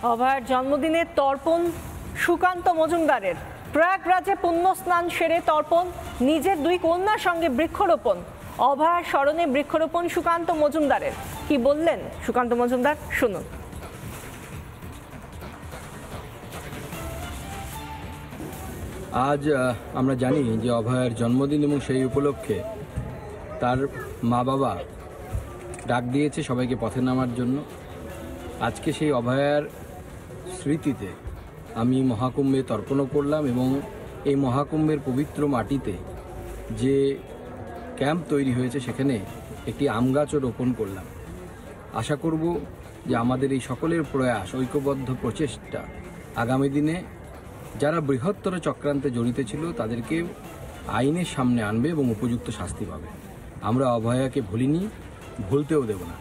অভয়ার জন্মদিনের তর্পণ সুকান্ত মজুমদারের। প্রয়াগরাজে পুণ্য স্নান সেরে তর্পণ, নিজের 2 কন্যার সঙ্গে বৃক্ষরোপণ। অভয়ার স্মরণে বৃক্ষরোপণ সুকান্ত মজুমদারের। কি বললেন সুকান্ত মজুমদার, শুনুন। আজ আমরা জানি যে অভয়ার জন্মদিন এবং সেই উপলক্ষে তার মা বাবা ডাক দিয়েছে সবাইকে পথে নামার জন্য। আজকে সেই অভয়ার স্মৃতিতে আমি মহাকুম্ভে তর্পণও করলাম এবং এই মহাকুম্ভের পবিত্র মাটিতে যে ক্যাম্প তৈরি হয়েছে সেখানে একটি আম গাছও রোপণ করলাম। আশা করব যে আমাদের এই সকলের প্রয়াস, ঐক্যবদ্ধ প্রচেষ্টা আগামী দিনে যারা বৃহত্তর চক্রান্তে জড়িত ছিল তাদেরকে আইনের সামনে আনবে এবং উপযুক্ত শাস্তি পাবে। আমরা অভয়াকে ভুলিনি, ভুলতেও দেব না।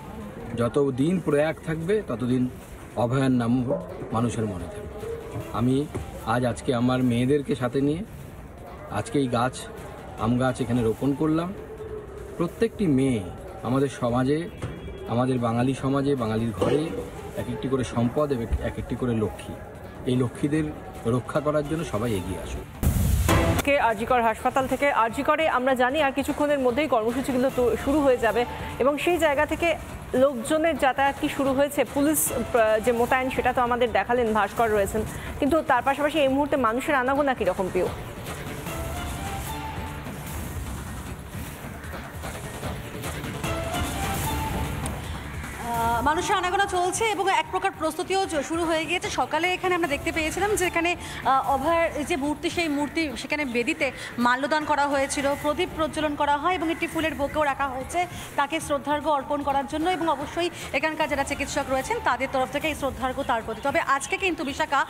যতদিন প্রয়াগ থাকবে ততদিন অভয়ার নাম মানুষের মনে থাকবে। আমি আজকে আমার মেয়েদেরকে সাথে নিয়ে আজকে এই গাছ, আম গাছ এখানে রোপণ করলাম। প্রত্যেকটি মেয়ে আমাদের সমাজে, আমাদের বাঙালি সমাজে, বাঙালির ঘরে এক একটি করে সম্পদ এবং এক একটি করে লক্ষ্মী। এই লক্ষ্মীদের রক্ষা করার জন্য সবাই এগিয়ে আসুন। আরজিকর হাসপাতাল থেকে। আরজিকরে আমরা জানি আর কিছুক্ষণের মধ্যেই কর্মসূচিগুলো তো শুরু হয়ে যাবে এবং সেই জায়গা থেকে লোকজনের যাতায়াত কি শুরু হয়েছে, পুলিশ যে মোতায়েন সেটা তো আমাদের দেখালেন, ভাস্কর রয়েছেন, কিন্তু তার পাশাপাশি এই মুহূর্তে মানুষের আনাগোনা কীরকম প্রিয়? মানুষের আনাগোনা চলছে এবং এক প্রকার প্রস্তুতিও শুরু হয়ে গিয়েছে। সকালে এখানে আমরা দেখতে পেয়েছিলাম যে এখানে অভয়ার যে মূর্তি, সেই মূর্তি সেখানে বেদিতে মাল্যদান করা হয়েছিল, প্রদীপ প্রজ্বলন করা হয় এবং একটি ফুলের বোকেও রাখা হয়েছে তাকে শ্রদ্ধার্ঘ্য অর্পণ করার জন্য, এবং অবশ্যই এখানকার যারা চিকিৎসক রয়েছেন তাদের তরফ থেকে এই শ্রদ্ধার্ঘ্য তার প্রতি। তবে আজকে কিন্তু বিশাখা,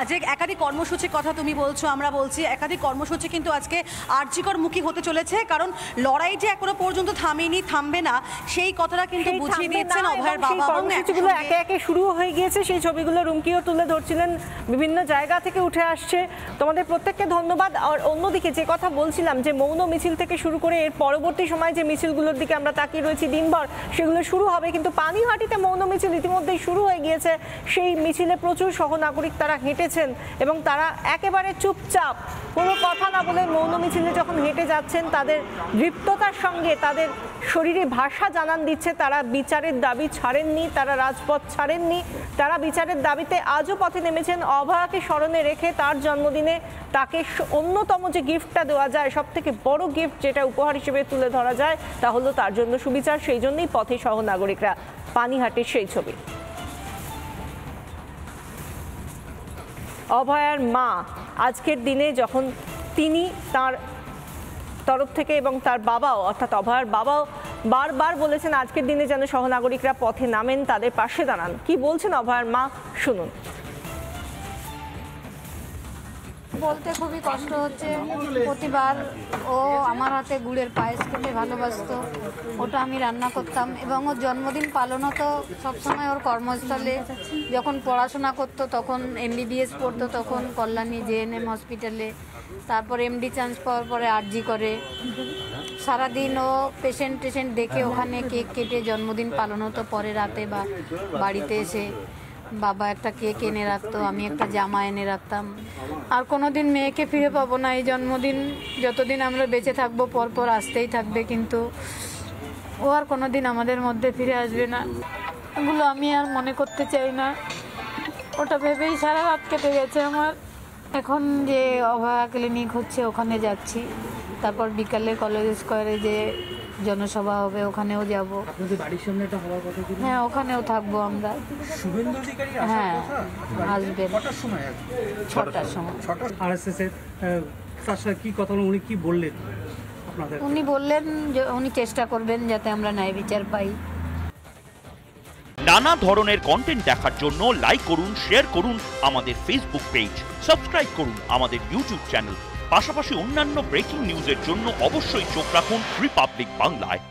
যে একাধিক কর্মসূচির কথা তুমি বলছো, আমরা বলছি, একাধিক কর্মসূচি কিন্তু আজকে আরজিকর মুখী হতে চলেছে, কারণ লড়াই যে এখনো পর্যন্ত থামেনি, থামবে না, সেই কথাটা কিন্তু বুঝিয়ে দিচ্ছেন অভয়ার বাবা। কর্মসূচিগুলো একে একে শুরু হয়ে গিয়েছে, সেই ছবিগুলো রুমকিও তুলে ধরছিলেন, বিভিন্ন জায়গা থেকে উঠে আসছে। তোমাদের প্রত্যেককে ধন্যবাদ। আর অন্যদিকে যে কথা বলছিলাম যে মৌন মিছিল থেকে শুরু করে এর পরবর্তী সময় যে মিছিলগুলোর দিকে আমরা তাকিয়ে রয়েছি দিনভর, সেগুলো শুরু হবে, কিন্তু পানিহাটিতে মৌন মিছিল ইতিমধ্যেই শুরু হয়ে গিয়েছে। সেই মিছিলে প্রচুর সহনাগরিক তারা হেঁটেছেন এবং তারা একেবারে চুপচাপ কোনো কথা না বলে মৌন মিছিলে যখন হেঁটে যাচ্ছেন তাদের দৃপ্ততার সঙ্গে তাদের শরীরে ভাষা জানান দিচ্ছে তারা বিচারের দাবি ছাড়েননি, তারা রাজপথ ছাড়েননি, তারা বিচারের দাবিতে আজও পথে নেমেছেন। অভয়াকে স্মরণে রেখে তার জন্মদিনে তাকে অন্যতম যে গিফটটা দেওয়া যায়, সব থেকে বড় গিফট যেটা উপহার হিসেবে তুলে ধরা যায়, তা হলো তার জন্য সুবিচার। সেই জন্যই পথে সহনাগরিকরা। পানিহাটির সেই ছবি। অভয়ার মা আজকের দিনে যখন তিনি তার তরফ থেকে এবং তার বাবাও, অর্থাৎ অভয়ার বাবাও বারবার বলেছেন আজকের দিনে যেন সহনাগরিকরা পথে নামেন, তাদের পাশে দাঁড়ান। কি বলছেন অভয়ার মা, শুনুন। বলতে খুবই কষ্ট হচ্ছে। প্রতিবার ও আমার হাতে গুড়ের পায়েস খেতে ভালোবাসতো, ওটা আমি রান্না করতাম, এবং ওর জন্মদিন পালন হতো সবসময় ওর কর্মস্থলে। যখন পড়াশোনা করতো তখন MBBS পড়তো তখন কল্যাণী JNM হসপিটালে, তারপর MD চান্স পাওয়ার পরে আরজি করে। সারাদিন ও পেশেন্ট দেখে ওখানে কেক কেটে জন্মদিন পালন হতো। পরে রাতে বা বাড়িতে এসে বাবা একটা কেক এনে রাখতো, আমি একটা জামা এনে রাখতাম। আর কোনো দিন মেয়েকে ফিরে পাবো না, এই জন্মদিন যতদিন আমরা বেঁচে থাকবো পরপর আসতেই থাকবে, কিন্তু ও আর কোনো দিন আমাদের মধ্যে ফিরে আসবে না। এগুলো আমি আর মনে করতে চাই না, ওটা ভেবেই সারা রাত কেটে গেছে আমার। এখন যে অভয়া ক্লিনিক হচ্ছে ওখানে যাচ্ছি, তারপর বিকালে কলেজ স্কোয়ারে যে জনসভা হবে ওখানেও যাব। হ্যাঁ, ওখানেও থাকবো আমরা। হ্যাঁ, আসবেন 6টার সময়। উনি বললেন যে উনি চেষ্টা করবেন যাতে আমরা ন্যায় বিচার পাই। নানা ধরনের কন্টেন্ট দেখার জন্য লাইক করুন, শেয়ার করুন আমাদের ফেসবুক পেজ, সাবস্ক্রাইব করুন আমাদের ইউটিউব চ্যানেল। পাশাপাশি অন্যান্য ব্রেকিং নিউজের জন্য অবশ্যই চোখ রাখুন রিপাবলিক বাংলায়।